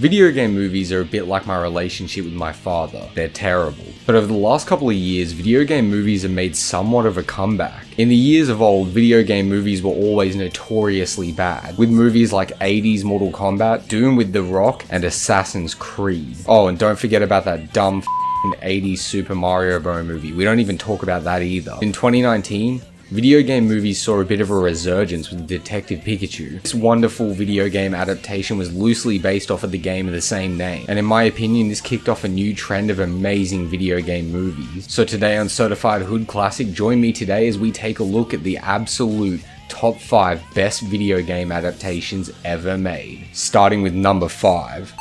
Video game movies are a bit like my relationship with my father. They're terrible. But over the last couple of years, video game movies have made somewhat of a comeback. In the years of old, video game movies were always notoriously bad, with movies like 80s Mortal Kombat, Doom with The Rock, and Assassin's Creed. Oh, and don't forget about that dumb 80s Super Mario Bros. Movie. We don't even talk about that either. In 2019, video game movies saw a bit of a resurgence with Detective Pikachu. This wonderful video game adaptation was loosely based off of the game of the same name, and in my opinion this kicked off a new trend of amazing video game movies. So today on Certified Hood Classic, join me today as we take a look at the absolute top 5 best video game adaptations ever made. Starting with number 5.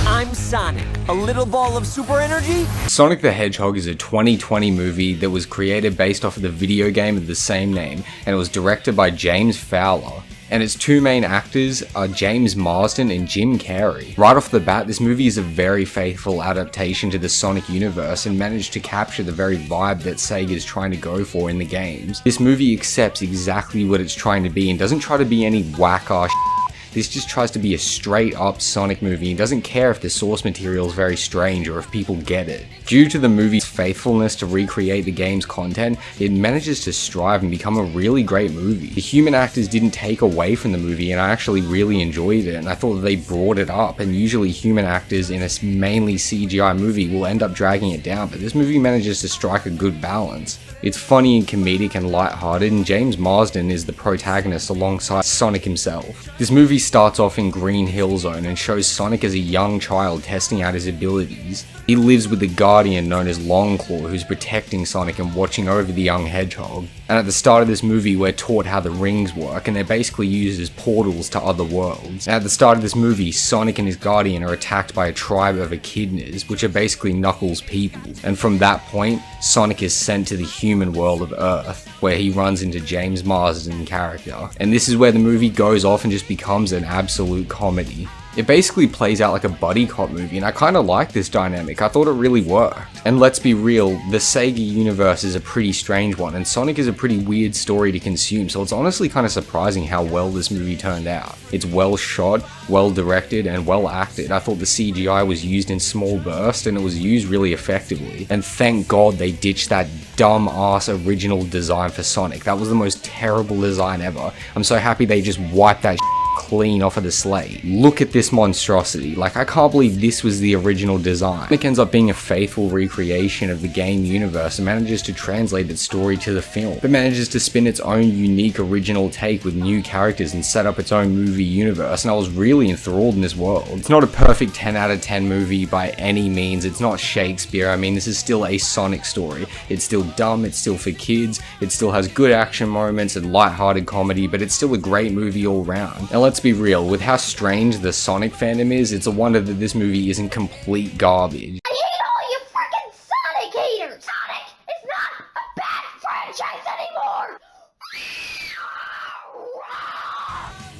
I'm Sonic, a little ball of super energy? Sonic the Hedgehog is a 2020 movie that was created based off of the video game of the same name, and it was directed by James Fowler. And its two main actors are James Marsden and Jim Carrey. Right off the bat, this movie is a very faithful adaptation to the Sonic universe and managed to capture the very vibe that Sega is trying to go for in the games. This movie accepts exactly what it's trying to be and doesn't try to be any whack-ass shit. This just tries to be a straight up Sonic movie and doesn't care if the source material is very strange or if people get it. Due to the movie's faithfulness to recreate the game's content, it manages to strive and become a really great movie. The human actors didn't take away from the movie, and I actually really enjoyed it, and I thought that they brought it up, and usually human actors in a mainly CGI movie will end up dragging it down, but this movie manages to strike a good balance. It's funny and comedic and lighthearted, and James Marsden is the protagonist alongside Sonic himself. This movie starts off in Green Hill Zone and shows Sonic as a young child testing out his abilities. He lives with the Guardian known as Longclaw, who's protecting Sonic and watching over the young hedgehog. And at the start of this movie, we're taught how the rings work, and they're basically used as portals to other worlds. And at the start of this movie, Sonic and his Guardian are attacked by a tribe of echidnas, which are basically Knuckles' people. And from that point, Sonic is sent to the human world of Earth, where he runs into James Marsden character. And this is where the movie goes off and just becomes an absolute comedy. It basically plays out like a buddy cop movie, and I kinda like this dynamic. I thought it really worked. And let's be real, the Sega universe is a pretty strange one, and Sonic is a pretty weird story to consume, so it's honestly kinda surprising how well this movie turned out. It's well shot, well directed, and well acted. I thought the CGI was used in small bursts, and it was used really effectively. And thank God they ditched that dumb-ass original design for Sonic. That was the most terrible design ever. I'm so happy they just wiped that clean off of the slate. Look at this monstrosity. Like, I can't believe this was the original design. It ends up being a faithful recreation of the game universe and manages to translate its story to the film. It manages to spin its own unique original take with new characters and set up its own movie universe, and I was really enthralled in this world. It's not a perfect 10 out of 10 movie by any means. It's not Shakespeare. I mean, this is still a Sonic story. It's still dumb, it's still for kids, it still has good action moments and lighthearted comedy, but it's still a great movie all round. And let's be real, with how strange the Sonic fandom is, it's a wonder that this movie isn't complete garbage. I hate all you freaking Sonic haters! Sonic is not a bad franchise anymore!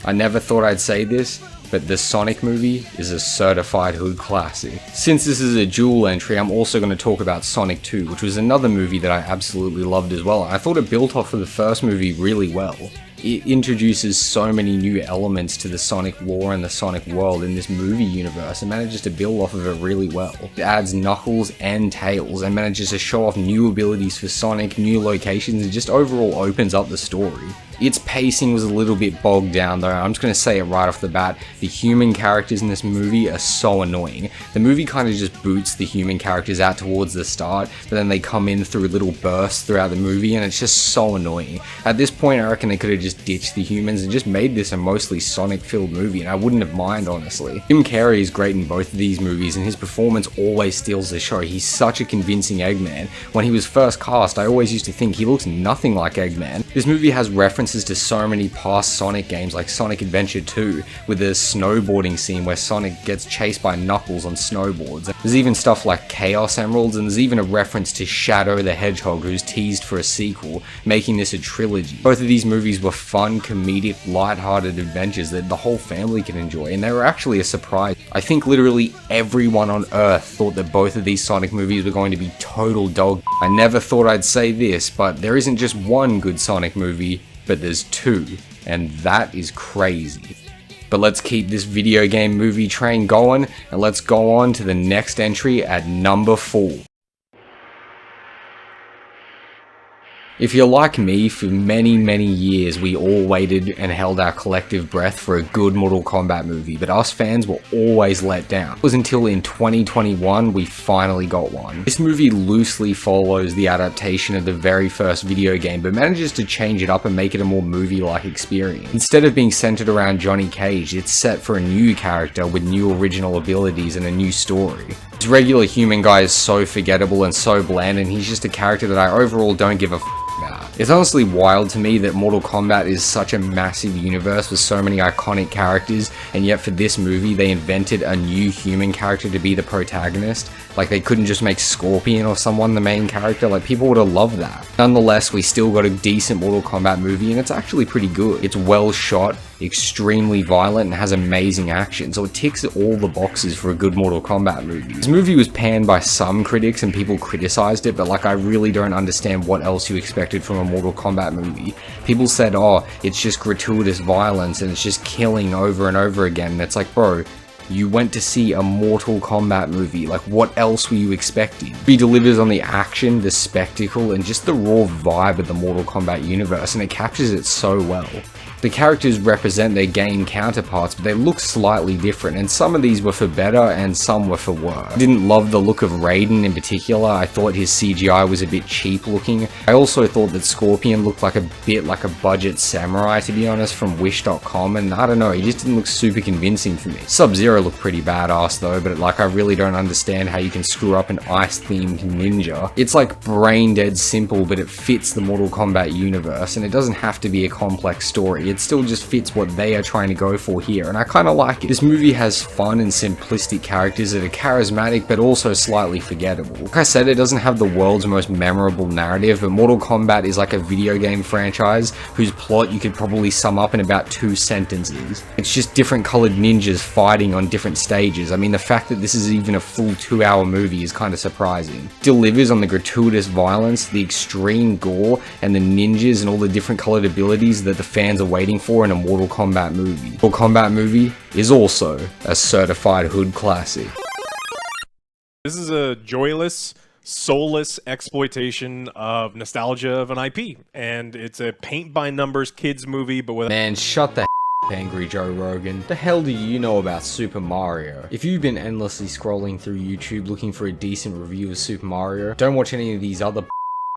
I never thought I'd say this, but the Sonic movie is a certified hood classic. Since this is a dual entry, I'm also going to talk about Sonic 2, which was another movie that I absolutely loved as well. I thought it built off of the first movie really well. It introduces so many new elements to the Sonic lore and the Sonic world in this movie universe and manages to build off of it really well. It adds Knuckles and Tails and manages to show off new abilities for Sonic, new locations, and just overall opens up the story. Its pacing was a little bit bogged down though. I'm just going to say it right off the bat. The human characters in this movie are so annoying. The movie kind of just boots the human characters out towards the start, but then they come in through little bursts throughout the movie, and it's just so annoying. At this point, I reckon they could have just ditched the humans and just made this a mostly Sonic-filled movie, and I wouldn't have minded, honestly. Jim Carrey is great in both of these movies, and his performance always steals the show. He's such a convincing Eggman. When he was first cast, I always used to think he looks nothing like Eggman. This movie has references to so many past Sonic games like Sonic Adventure 2 with the snowboarding scene where Sonic gets chased by Knuckles on snowboards. There's even stuff like Chaos Emeralds, and there's even a reference to Shadow the Hedgehog, who's teased for a sequel, making this a trilogy. Both of these movies were fun, comedic, light-hearted adventures that the whole family can enjoy, and they were actually a surprise. I think literally everyone on Earth thought that both of these Sonic movies were going to be total dog. I never thought I'd say this, but there isn't just one good Sonic movie, but there's two, and that is crazy. But let's keep this video game movie train going, and let's go on to the next entry at number 4. If you're like me, for many years we all waited and held our collective breath for a good Mortal Kombat movie, but us fans were always let down. It was until in 2021 we finally got one. This movie loosely follows the adaptation of the very first video game, but manages to change it up and make it a more movie-like experience. Instead of being centered around Johnny Cage, it's set for a new character with new original abilities and a new story. This regular human guy is so forgettable and so bland, and he's just a character that I overall don't give a about. It's honestly wild to me that Mortal Kombat is such a massive universe with so many iconic characters, and yet for this movie they invented a new human character to be the protagonist. Like, they couldn't just make Scorpion or someone the main character. Like, people would have loved that. Nonetheless, we still got a decent Mortal Kombat movie, and it's actually pretty good. It's well shot, extremely violent, and has amazing action, so it ticks all the boxes for a good Mortal Kombat movie. This movie was panned by some critics and people criticized it, but like, I really don't understand what else you expected from a Mortal Kombat movie. People said, oh, it's just gratuitous violence and it's just killing over and over again, and it's like, bro, you went to see a Mortal Kombat movie, like what else were you expecting? He delivers on the action, the spectacle, and just the raw vibe of the Mortal Kombat universe, and it captures it so well. The characters represent their game counterparts, but they look slightly different, and some of these were for better and some were for worse. I didn't love the look of Raiden in particular. I thought his CGI was a bit cheap looking. I also thought that Scorpion looked like a bit like a budget samurai, to be honest, from Wish.com, and I don't know, he just didn't look super convincing for me. Sub-Zero looked pretty badass though, but like, I really don't understand how you can screw up an ice-themed ninja. It's like brain dead simple, but it fits the Mortal Kombat universe, and it doesn't have to be a complex story. It still just fits what they are trying to go for here, and I kind of like it. This movie has fun and simplistic characters that are charismatic but also slightly forgettable. Like I said, it doesn't have the world's most memorable narrative, but Mortal Kombat is like a video game franchise whose plot you could probably sum up in about 2 sentences. It's just different colored ninjas fighting on different stages. I mean, the fact that this is even a full 2-hour movie is kind of surprising. It delivers on the gratuitous violence, the extreme gore, and the ninjas and all the different colored abilities that the fans are waiting for in a Mortal Kombat movie. Mortal Kombat movie is also a certified hood classic. This is a joyless, soulless exploitation of nostalgia of an IP, and it's a paint-by-numbers kids movie, but with— Man, shut the Angry Joe Rogan. The hell do you know about Super Mario? If you've been endlessly scrolling through YouTube looking for a decent review of Super Mario, don't watch any of these other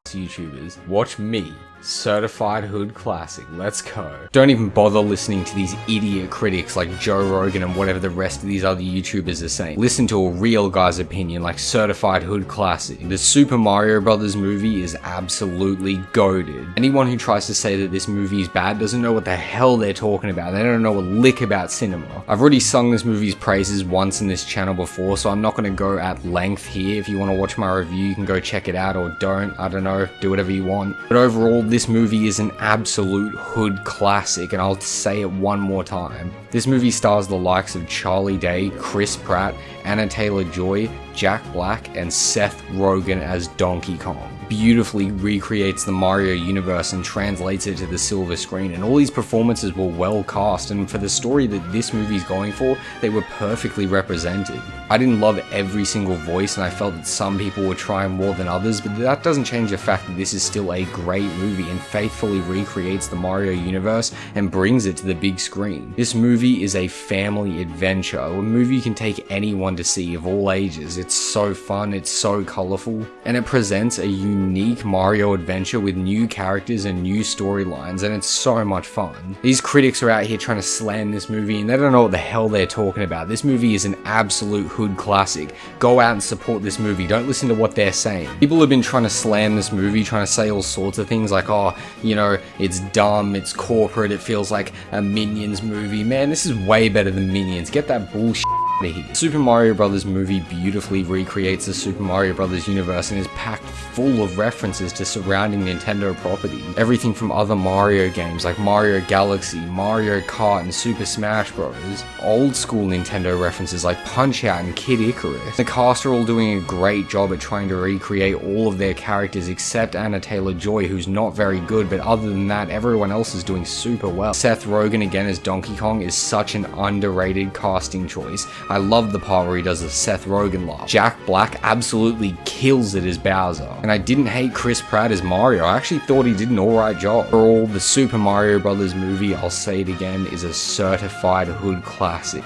YouTubers. Watch me. Certified hood classic. Let's go. Don't even bother listening to these idiot critics like Joe Rogan and whatever the rest of these other YouTubers are saying. Listen to a real guy's opinion, like certified hood classic. The Super Mario Brothers movie is absolutely goated. Anyone who tries to say that this movie is bad doesn't know what the hell they're talking about. They don't know a lick about cinema. I've already sung this movie's praises once in this channel before, so I'm not going to go at length here. If you want to watch my review, you can go check it out, or don't. I don't know. Do whatever you want. But overall, this movie is an absolute hood classic, and I'll say it one more time. This movie stars the likes of Charlie Day, Chris Pratt, Anna Taylor-Joy, Jack Black, and Seth Rogen as Donkey Kong. Beautifully recreates the Mario universe and translates it to the silver screen, and all these performances were well cast, and for the story that this movie's going for, they were perfectly represented. I didn't love every single voice, and I felt that some people were trying more than others, but that doesn't change the fact that this is still a great movie and faithfully recreates the Mario universe and brings it to the big screen. This movie is a family adventure, a movie you can take anyone to see of all ages. It's so fun, it's so colorful, and it presents a unique Mario adventure with new characters and new storylines, and it's so much fun. These critics are out here trying to slam this movie, and they don't know what the hell they're talking about. This movie is an absolute hood classic. Go out and support this movie. Don't listen to what they're saying. People have been trying to slam this movie, trying to say all sorts of things like, oh, you know, it's dumb, it's corporate, it feels like a Minions movie. Man, this is way better than Minions. Get that bullshit here. Super Mario Bros. Movie beautifully recreates the Super Mario Bros. Universe and is packed full of references to surrounding Nintendo properties. Everything from other Mario games like Mario Galaxy, Mario Kart, and Super Smash Bros. Old school Nintendo references like Punch-Out and Kid Icarus. The cast are all doing a great job at trying to recreate all of their characters except Anna Taylor-Joy, who's not very good, but other than that, everyone else is doing super well. Seth Rogen again as Donkey Kong is such an underrated casting choice. I love the part where he does the Seth Rogen laugh. Jack Black absolutely kills it as Bowser. And I didn't hate Chris Pratt as Mario, I actually thought he did an alright job. Overall, the Super Mario Bros. Movie, I'll say it again, is a certified hood classic.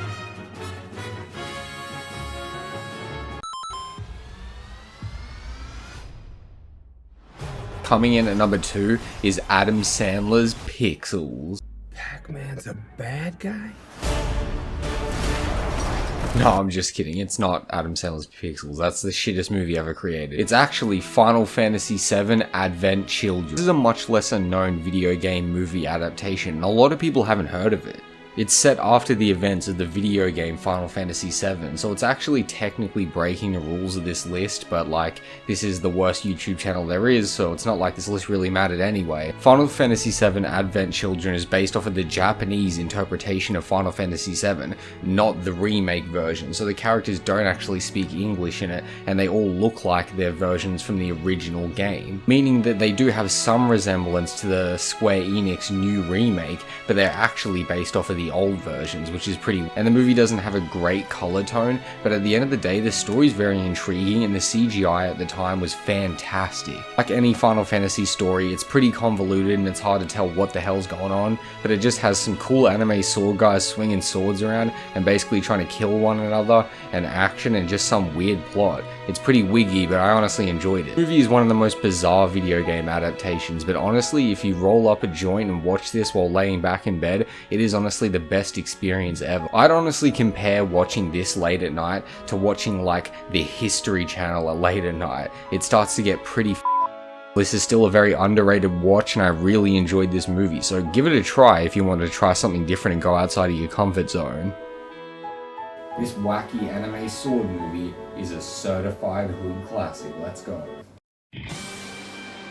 Coming in at number 2 is Adam Sandler's Pixels. Pac-Man's a bad guy? No, I'm just kidding. It's not Adam Sandler's Pixels. That's the shittest movie ever created. It's actually Final Fantasy VII Advent Children. This is a much lesser known video game movie adaptation, and a lot of people haven't heard of it. It's set after the events of the video game Final Fantasy VII, so it's actually technically breaking the rules of this list, but like, this is the worst YouTube channel there is, so it's not like this list really mattered anyway. Final Fantasy VII Advent Children is based off of the Japanese interpretation of Final Fantasy VII, not the remake version, so the characters don't actually speak English in it, and they all look like their versions from the original game, meaning that they do have some resemblance to the Square Enix new remake, but they're actually based off of the old versions, which is pretty. And the movie doesn't have a great color tone, but at the end of the day, the story's very intriguing and the CGI at the time was fantastic. Like any Final Fantasy story, it's pretty convoluted and it's hard to tell what the hell's going on, but it just has some cool anime sword guys swinging swords around and basically trying to kill one another, and action and just some weird plot. It's pretty wiggy, but I honestly enjoyed it. The movie is one of the most bizarre video game adaptations, but honestly, if you roll up a joint and watch this while laying back in bed, it is honestly the best experience ever. I'd honestly compare watching this late at night to watching like the History Channel at late at night. It starts to get pretty This is still a very underrated watch, and I really enjoyed this movie, so give it a try if you want to try something different and go outside of your comfort zone. This wacky anime sword movie is a certified hood classic. Let's go.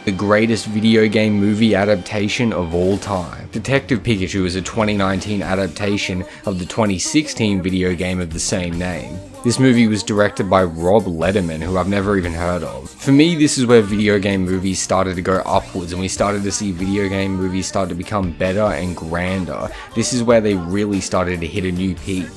The greatest video game movie adaptation of all time. Detective Pikachu is a 2019 adaptation of the 2016 video game of the same name. This movie was directed by Rob Letterman, who I've never even heard of. For me, this is where video game movies started to go upwards, and we started to see video game movies start to become better and grander. This is where they really started to hit a new peak.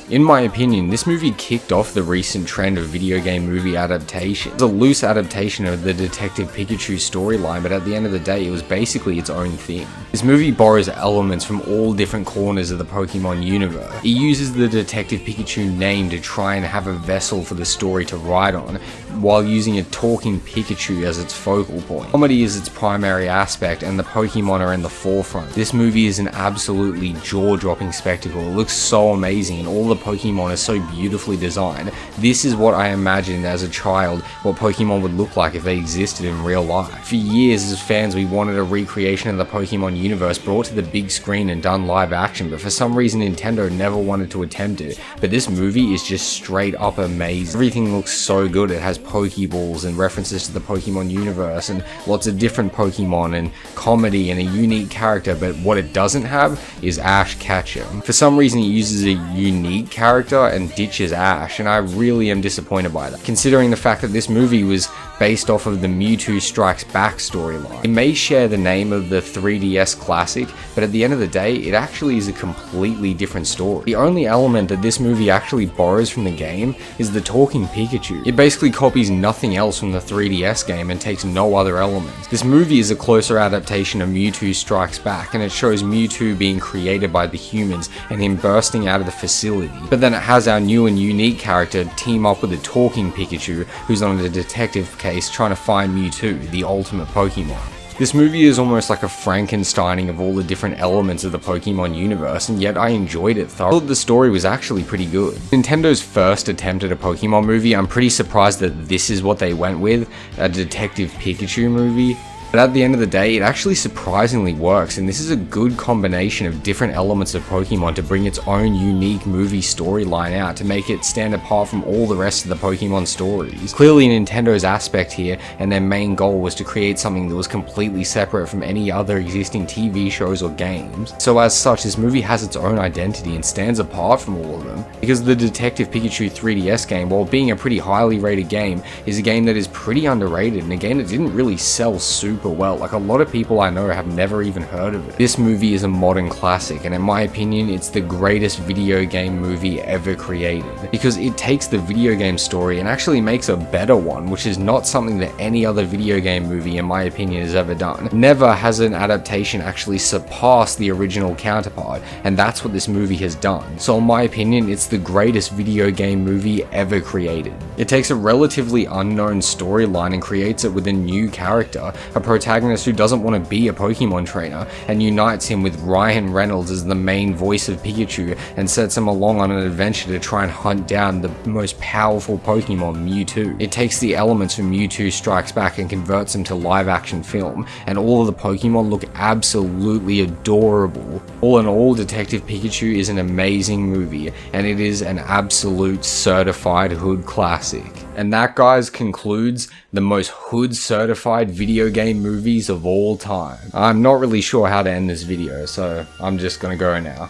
In my opinion, this movie kicked off the recent trend of video game movie adaptation. It's a loose adaptation of the Detective Pikachu storyline, but at the end of the day, it was basically its own thing. This movie borrows elements from all different corners of the Pokemon universe. It uses the Detective Pikachu name to try and have a vessel for the story to ride on, while using a talking Pikachu as its focal point. Comedy is its primary aspect, and the Pokemon are in the forefront. This movie is an absolutely jaw-dropping spectacle. It looks so amazing, and all the Pokemon are so beautifully designed. This is what I imagined as a child what Pokemon would look like if they existed in real life. For years as fans, we wanted a recreation of the Pokemon universe brought to the big screen and done live action, but for some reason Nintendo never wanted to attempt it. But this movie is just straight up amazing. Everything looks so good. It has Pokeballs and references to the Pokemon universe and lots of different Pokemon and comedy and a unique character, but what it doesn't have is Ash Ketchum. For some reason it uses a unique character and ditches Ash, and I really am disappointed by that, considering the fact that this movie was based off of the Mewtwo Strikes Back storyline. It may share the name of the 3DS classic, but at the end of the day, it actually is a completely different story. The only element that this movie actually borrows from the game is the talking Pikachu. It basically copies nothing else from the 3DS game and takes no other elements. This movie is a closer adaptation of Mewtwo Strikes Back, and it shows Mewtwo being created by the humans and him bursting out of the facility. But then it has our new and unique character team up with a talking Pikachu who's on a detective case trying to find Mewtwo, the ultimate Pokemon. This movie is almost like a Frankensteining of all the different elements of the Pokemon universe, and yet I enjoyed it thoroughly. I thought the story was actually pretty good. Nintendo's first attempt at a Pokemon movie, I'm pretty surprised that this is what they went with, a Detective Pikachu movie. But at the end of the day, it actually surprisingly works, and this is a good combination of different elements of Pokemon to bring its own unique movie storyline out to make it stand apart from all the rest of the Pokemon stories. Clearly Nintendo's aspect here and their main goal was to create something that was completely separate from any other existing TV shows or games. So as such, this movie has its own identity and stands apart from all of them, because the Detective Pikachu 3DS game, while being a pretty highly rated game, is a game that is pretty underrated and a game that didn't really sell super well. Like, a lot of people I know have never even heard of it. This movie is a modern classic, and in my opinion, it's the greatest video game movie ever created, because it takes the video game story and actually makes a better one, which is not something that any other video game movie, in my opinion, has ever done. Never has an adaptation actually surpassed the original counterpart, and that's what this movie has done. So in my opinion, it's the greatest video game movie ever created. It takes a relatively unknown storyline and creates it with a new character, a protagonist who doesn't want to be a Pokemon trainer, and unites him with Ryan Reynolds as the main voice of Pikachu and sets him along on an adventure to try and hunt down the most powerful Pokemon, Mewtwo. It takes the elements from Mewtwo Strikes Back and converts them to live action film, and all of the Pokemon look absolutely adorable. All in all, Detective Pikachu is an amazing movie, and it is an absolute certified hood classic. And that, guys, concludes the most hood certified video game movies of all time. I'm not really sure how to end this video, so I'm just gonna go now.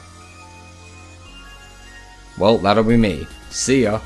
Well, that'll be me. See ya.